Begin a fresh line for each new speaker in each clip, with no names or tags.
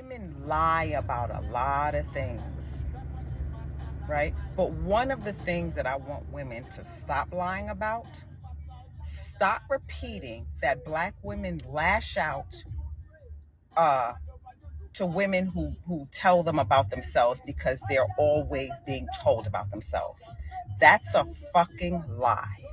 Women lie about a lot of things, right? But one of the things that I want women to stop lying about, stop repeating that Black women lash out uh, to women who tell them about themselves because they're always being told about themselves. That's a fucking lie.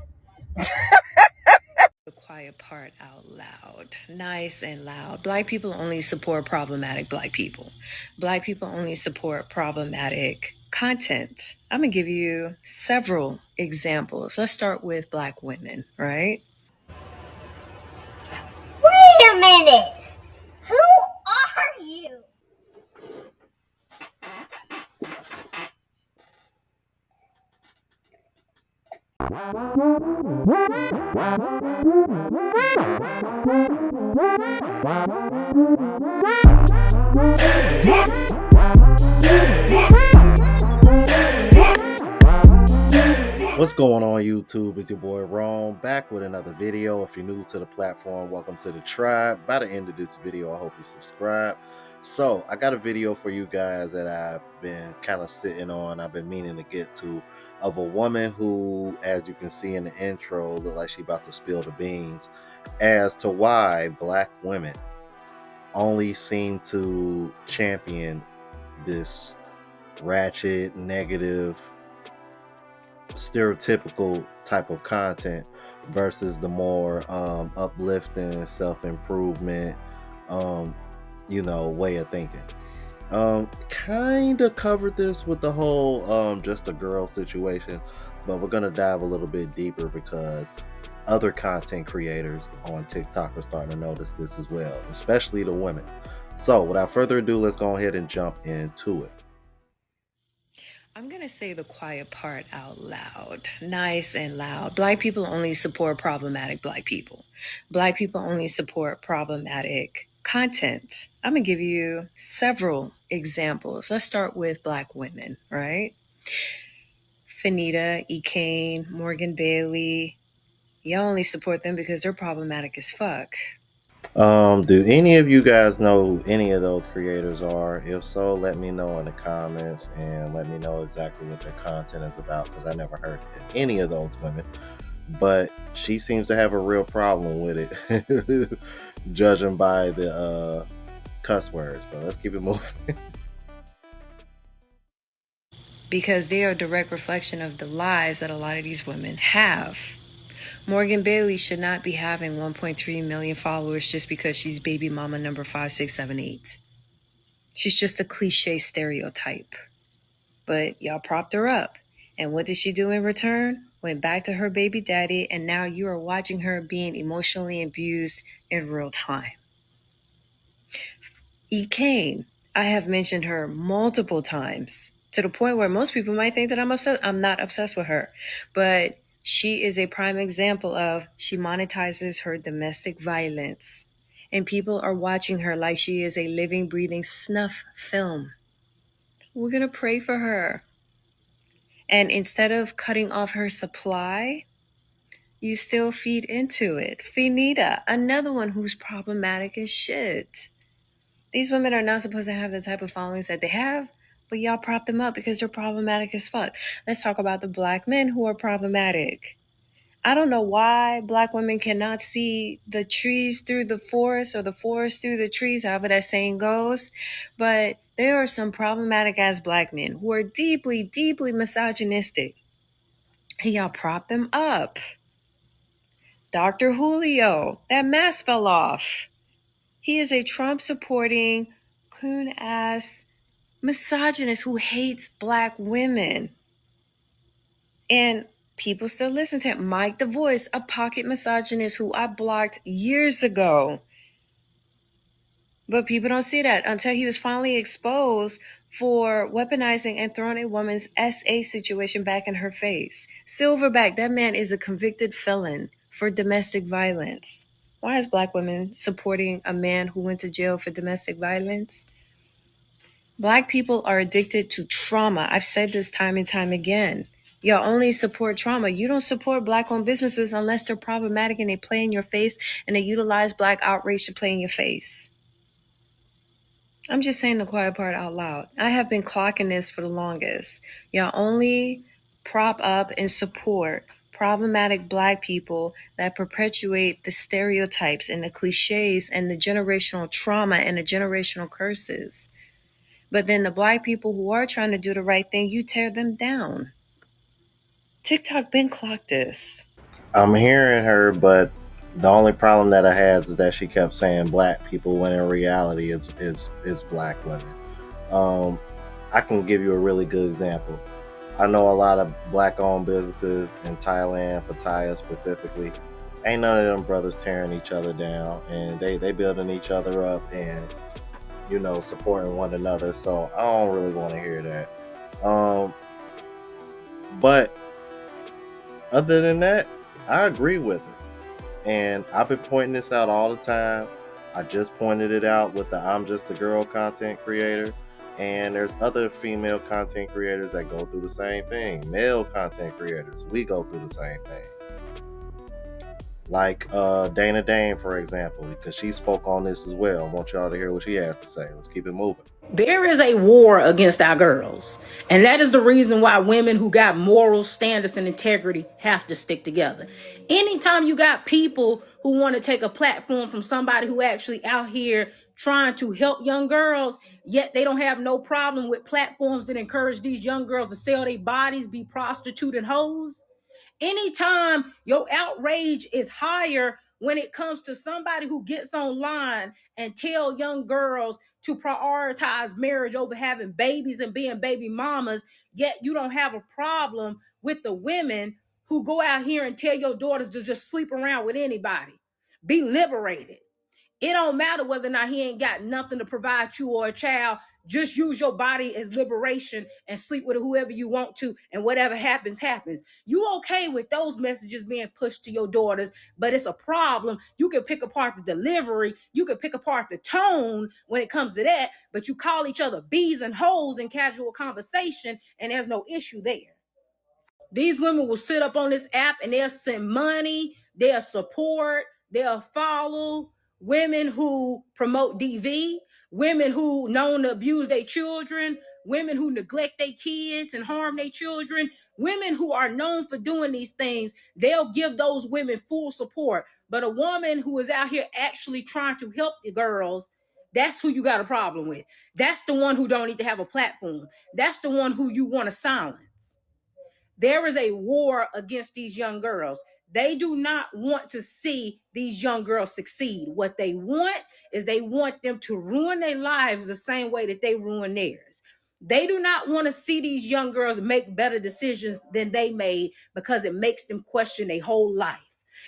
The quiet part out loud, nice and loud. Black people only support problematic Black people. Black people only support problematic content. I'm gonna give you several examples. Let's start with Black women, right?
Wait a minute! Who are you?
What's going on YouTube? It's your boy Rome back with another video. If you're new to the platform, welcome to the tribe. By the end of this video, I hope you subscribe. So I got a video for you guys that I've been kind of sitting on. I've been meaning to get to, of a woman who, as you can see in the intro, look like she about to spill the beans as to why Black women only seem to champion this ratchet, negative, stereotypical type of content versus the more uplifting, self-improvement way of thinking. Kind of covered this with the whole just a girl situation, but we're gonna dive a little bit deeper because other content creators on TikTok are starting to notice this as well, especially the women. So without further ado, let's go ahead and jump into it.
I'm going to say the quiet part out loud, nice and loud. Black people only support problematic Black people. Black people only support problematic content. I'm going to give you several examples. Let's start with Black women, right? Fanita, Kane, Morgan Bailey. Y'all only support them because they're problematic as fuck.
Do any of you guys know any of those creators are? If so, let me know in the comments and let me know exactly what their content is about, because I never heard of any of those women. But she seems to have a real problem with it, judging by the cuss words. But let's keep it moving.
Because they are a direct reflection of the lives that a lot of these women have. Morgan Bailey should not be having 1.3 million followers just because she's baby mama number 5, 6, 7, 8. She's just a cliche stereotype. But y'all propped her up. And what did she do in return? Went back to her baby daddy, and now you are watching her being emotionally abused in real time. Kane, I have mentioned her multiple times to the point where most people might think that I'm upset. I'm not obsessed with her, but she is a prime example of she monetizes her domestic violence, and people are watching her like she is a living, breathing snuff film. We're going to pray for her. And instead of cutting off her supply, you still feed into it. Finita, another one who's problematic as shit. These women are not supposed to have the type of followings that they have, but y'all prop them up because they're problematic as fuck. Let's talk about the Black men who are problematic. I don't know why Black women cannot see the trees through the forest or the forest through the trees, however that saying goes. But there are some problematic ass Black men who are deeply, deeply misogynistic. And y'all prop them up. Dr. Julio, that mask fell off. He is a Trump supporting, coon ass misogynist who hates Black women. And people still listen to him. Mike the Voice, a pocket misogynist who I blocked years ago. But people don't see that until he was finally exposed for weaponizing and throwing a woman's SA situation back in her face. Silverback, that man is a convicted felon for domestic violence. Why is Black women supporting a man who went to jail for domestic violence? Black people are addicted to trauma. I've said this time and time again. Y'all only support trauma. You don't support Black-owned businesses unless they're problematic and they play in your face and they utilize Black outrage to play in your face. I'm just saying the quiet part out loud. I have been clocking this for the longest. Y'all only prop up and support problematic Black people that perpetuate the stereotypes and the cliches and the generational trauma and the generational curses. But then the Black people who are trying to do the right thing, you tear them down. TikTok been clocked this.
I'm hearing her, but the only problem that I had is that she kept saying black people when in reality is black women. Um, I can give you a really good example. I know a lot of black owned businesses in Thailand, Pattaya specifically. Ain't none of them brothers tearing each other down, and they building each other up and supporting one another. So I don't really want to hear that. But other than that, I agree with her. And I've been pointing this out all the time. I just pointed it out with the I'm Just a Girl content creator. And there's other female content creators that go through the same thing. Male content creators, we go through the same thing. Like Dana Dane, for example, because she spoke on this as well. I want y'all to hear what she has to say. Let's keep it moving.
There is a war against our girls. And that is the reason why women who got moral standards and integrity have to stick together. Anytime you got people who want to take a platform from somebody who actually out here trying to help young girls, yet they don't have no problem with platforms that encourage these young girls to sell their bodies, be prostitute and hoes. Anytime your outrage is higher when it comes to somebody who gets online and tell young girls to prioritize marriage over having babies and being baby mamas, yet you don't have a problem with the women who go out here and tell your daughters to just sleep around with anybody. Be liberated. It don't matter whether or not he ain't got nothing to provide you or a child. Just use your body as liberation and sleep with whoever you want to, and whatever happens, happens. You okay with those messages being pushed to your daughters, but it's a problem. You can pick apart the delivery, you can pick apart the tone when it comes to that, but you call each other bees and hoes in casual conversation, and there's no issue there. These women will sit up on this app and they'll send money, they'll support, they'll follow women who promote DV, women who known to abuse their children, women who neglect their kids and harm their children, women who are known for doing these things. They'll give those women full support. But a woman who is out here actually trying to help the girls, that's who you got a problem with. That's the one who don't need to have a platform. That's the one who you want to silence. There is a war against these young girls. They do not want to see these young girls succeed. What they want is they want them to ruin their lives the same way that they ruin theirs. They do not want to see these young girls make better decisions than they made, because it makes them question their whole life.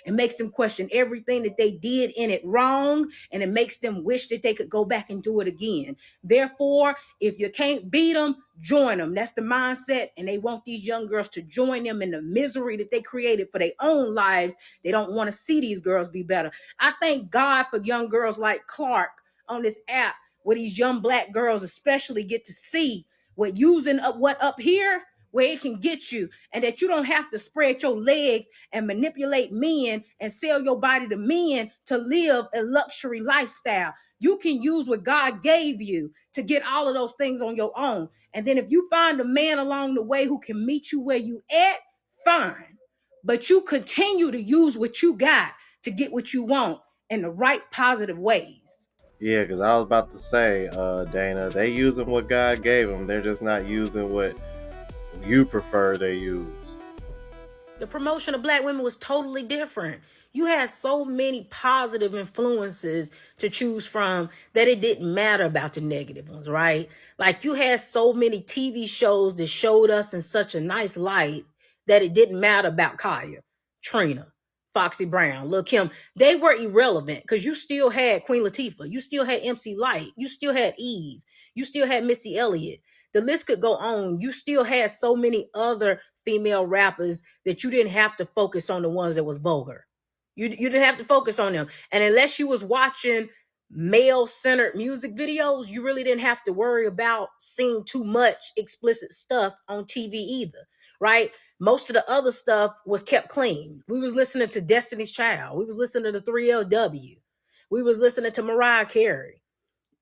It makes them question everything that they did in it wrong, and it makes them wish that they could go back and do it again. Therefore, if you can't beat them, join them. That's the mindset, and they want these young girls to join them in the misery that they created for their own lives. They don't want to see these girls be better. I thank God for young girls like Clark on this app, where these young Black girls especially get to see what using up what up here, where it can get you, and that you don't have to spread your legs and manipulate men and sell your body to men to live a luxury lifestyle. You can use what God gave you to get all of those things on your own. And then if you find a man along the way who can meet you where you at, fine. But you continue to use what you got to get what you want in the right positive ways.
Yeah, because I was about to say, Dana, they using what God gave them. They're just not using what you prefer they use.
The promotion of Black women was totally different. You had so many positive influences to choose from that it didn't matter about the negative ones, right? Like, you had so many TV shows that showed us in such a nice light that it didn't matter about Kaya, Trina, Foxy Brown, Lil' Kim. They were irrelevant because you still had Queen Latifah. You still had MC Light. You still had Eve. You still had Missy Elliott. The list could go on. You still had so many other female rappers that you didn't have to focus on the ones that was vulgar. You didn't have to focus on them. And unless you was watching male-centered music videos, you really didn't have to worry about seeing too much explicit stuff on TV either, right? Most of the other stuff was kept clean. We was listening to Destiny's Child. We was listening to 3LW. We was listening to Mariah Carey.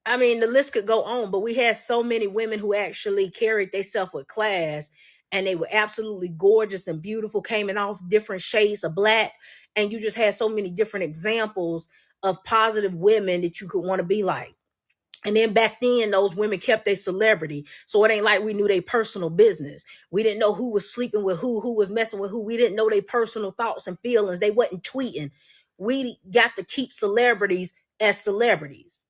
I mean, the list could go on, but we had so many women who actually carried themselves with class, and they were absolutely gorgeous and beautiful, came in all different shades of black. And you just had so many different examples of positive women that you could want to be like. And then back then, those women kept their celebrity. So it ain't like we knew their personal business. We didn't know who was sleeping with who was messing with who. We didn't know their personal thoughts and feelings. They wasn't tweeting. We got to keep celebrities as celebrities.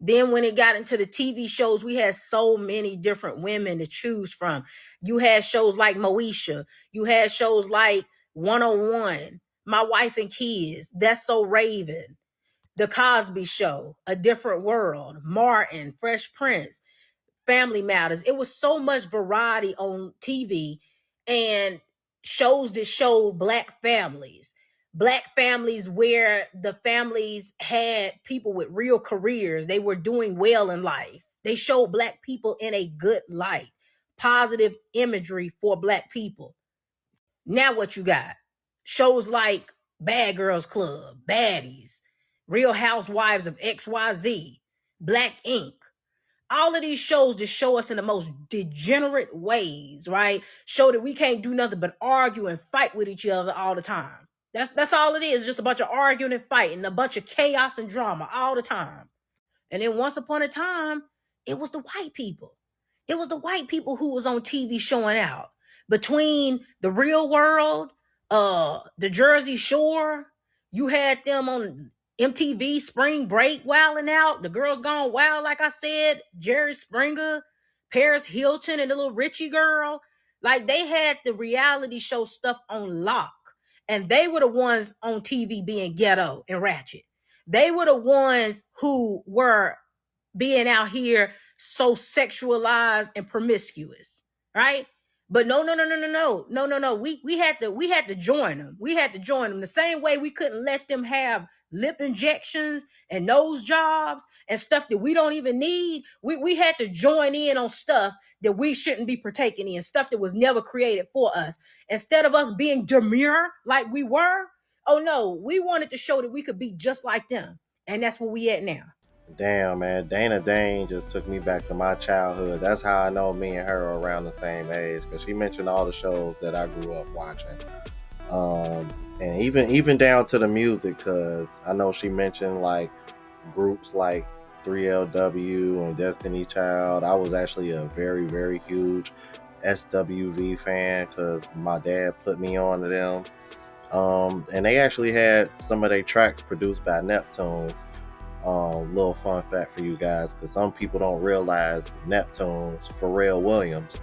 Then when it got into the TV shows, we had so many different women to choose from. You had shows like Moesha. You had shows like 101, My Wife and Kids, That's So Raven, The Cosby Show, A Different World, Martin, Fresh Prince, Family Matters. It was so much variety on TV, and shows that showed black families where the families had people with real careers. They were doing well in life. They showed black people in a good light, positive imagery for black people. Now what you got? Shows like Bad Girls Club, Baddies, Real Housewives of XYZ, Black Ink. All of these shows just show us in the most degenerate ways, right? Show that we can't do nothing but argue and fight with each other all the time. That's all it is, just a bunch of arguing and fighting, a bunch of chaos and drama all the time. And then once upon a time, it was the white people. It was the white people who was on TV showing out. Between The Real World, the Jersey Shore, you had them on MTV Spring Break wilding out. The Girls Gone Wild, like I said, Jerry Springer, Paris Hilton, and the little Richie girl. Like, they had the reality show stuff on lock. And they were the ones on TV being ghetto and ratchet. They were the ones who were being out here so sexualized and promiscuous, right? But no. We had to join them. We had to join them the same way we couldn't let them have lip injections and nose jobs and stuff that we don't even need. We had to join in on stuff that we shouldn't be partaking in, stuff that was never created for us. Instead of us being demure like we were, oh no, we wanted to show that we could be just like them. And that's where we at now.
Damn, man. Dana Dane just took me back to my childhood. That's how I know me and her are around the same age, because she mentioned all the shows that I grew up watching. And even down to the music, because I know she mentioned like groups like 3LW and Destiny Child. I was actually a very, very huge SWV fan because my dad put me on to them. And they actually had some of their tracks produced by Neptunes. Little fun fact for you guys, because some people don't realize Neptunes, Pharrell Williams,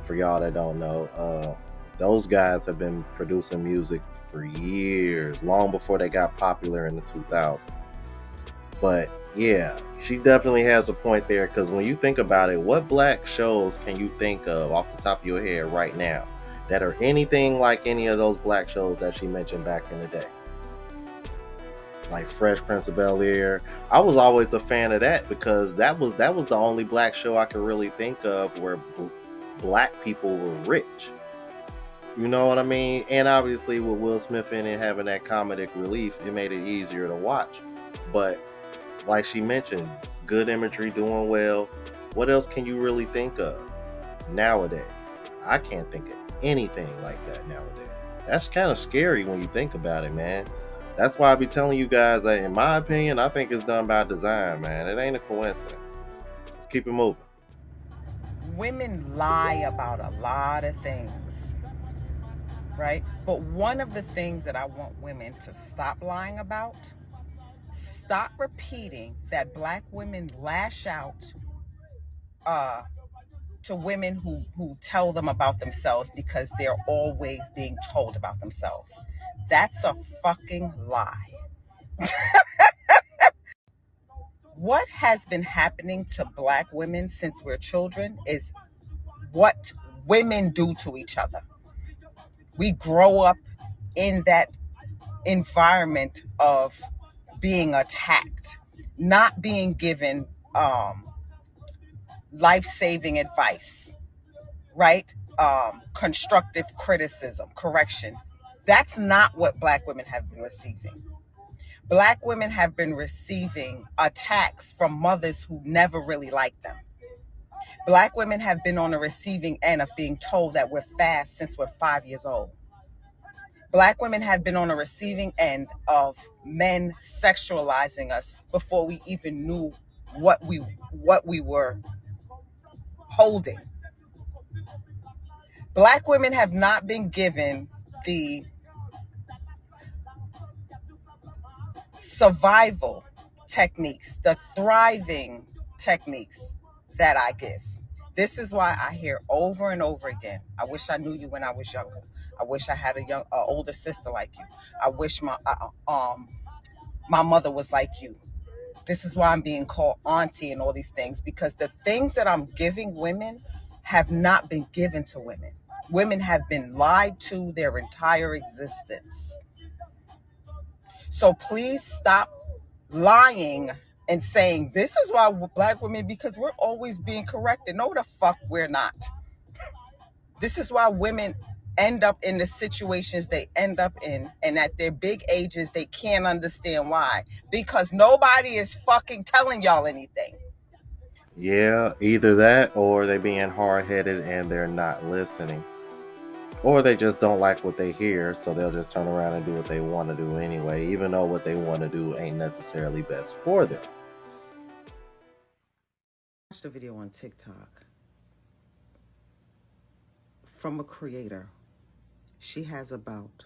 for y'all that don't know, those guys have been producing music for years, long before they got popular in the 2000s. But yeah, she definitely has a point there, because when you think about it, what black shows can you think of off the top of your head right now that are anything like any of those black shows that she mentioned back in the day? Like Fresh Prince of Bel-Air. I was always a fan of that, because that was the only black show I could really think of where black people were rich. You know what I mean? And obviously with Will Smith in it having that comedic relief, it made it easier to watch. But like she mentioned, good imagery, doing well. What else can you really think of nowadays? I can't think of anything like that nowadays. That's kind of scary when you think about it, man. That's why I be telling you guys that, in my opinion, I think it's done by design, man. It ain't a coincidence. Let's keep it moving.
Women lie about a lot of things, right? But one of the things that I want women to stop lying about, stop repeating that black women lash out to women who tell them about themselves because they're always being told about themselves. That's a fucking lie. What has been happening to black women since we're children is what women do to each other. We grow up in that environment of being attacked, not being given life-saving advice, right? Constructive criticism, correction. That's not what black women have been receiving. Black women have been receiving attacks from mothers who never really liked them. Black women have been on the receiving end of being told that we're fast since we're 5 years old. Black women have been on the receiving end of men sexualizing us before we even knew what we were holding. Black women have not been given the survival techniques, the thriving techniques that I give. This is why I hear over and over again, I wish I knew you when I was younger. I wish I had a older sister like you. I wish my mother was like you. This is why I'm being called auntie and all these things, because the things that I'm giving women have not been given to women. Women have been lied to their entire existence. So please stop lying and saying, this is why Black women, because we're always being corrected. No, the fuck we're not. This is why women end up in the situations they end up in, and at their big ages, they can't understand why. Because nobody is fucking telling y'all anything.
Yeah, either that or they being hard-headed and they're not listening. Or they just don't like what they hear, so they'll just turn around and do what they want to do anyway, even though what they want to do ain't necessarily best for them.
I watched a video on TikTok from a creator. She has about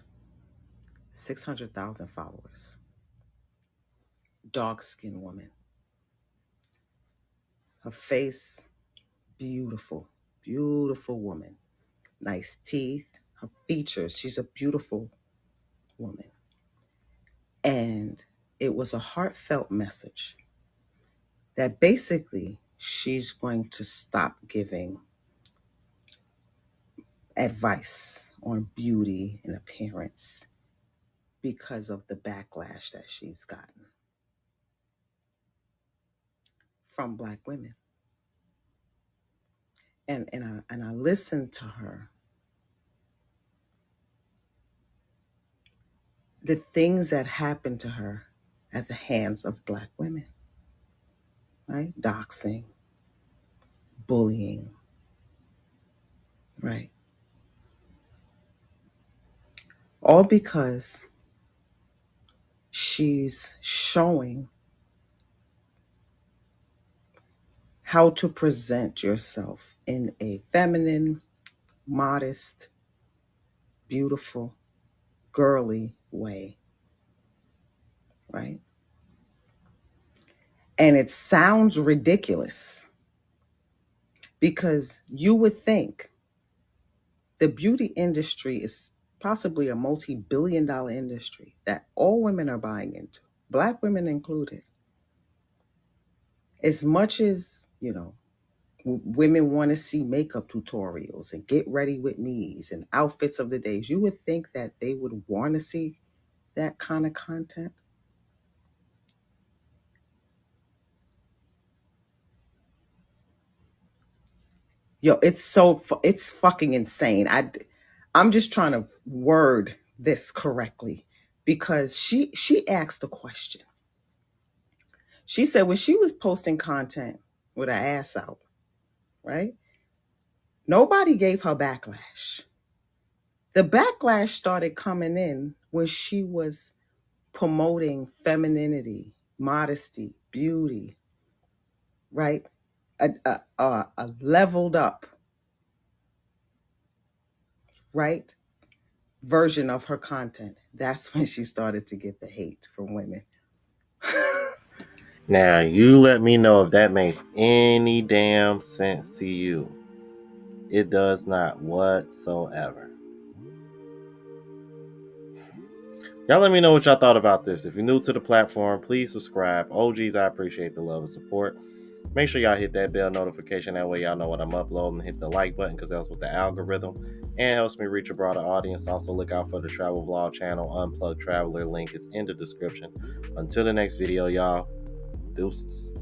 600,000 followers. Dark-skinned woman. Her face, beautiful, beautiful woman. Nice teeth, her features. She's a beautiful woman. And it was a heartfelt message that basically she's going to stop giving advice on beauty and appearance because of the backlash that she's gotten from Black women. And I listened to her. The things that happened to her at the hands of Black women, right? Doxing, bullying, right? All because she's showing how to present yourself in a feminine, modest, beautiful, girly way, right? And it sounds ridiculous because you would think the beauty industry is possibly a multi-billion-dollar industry that all women are buying into, Black women included. As much as, women want to see makeup tutorials and get ready with me's and outfits of the days, you would think that they would want to see that kind of content. Yo, it's fucking insane. I'm just trying to word this correctly because she asked a question. She said when she was posting content with her ass out, right? Nobody gave her backlash. The backlash started coming in when she was promoting femininity, modesty, beauty, right? A leveled up, right, version of her content. That's when she started to get the hate from women.
Now, you let me know if that makes any damn sense to you. It does not whatsoever. Y'all let me know what y'all thought about this. If you're new to the platform, please subscribe. OGs, I appreciate the love and support. Make sure y'all hit that bell notification. That way y'all know what I'm uploading. Hit the like button because that's with the algorithm. And helps me reach a broader audience. Also look out for the travel vlog channel, Unplugged Traveler. Link is in the description. Until the next video, y'all. Deuces.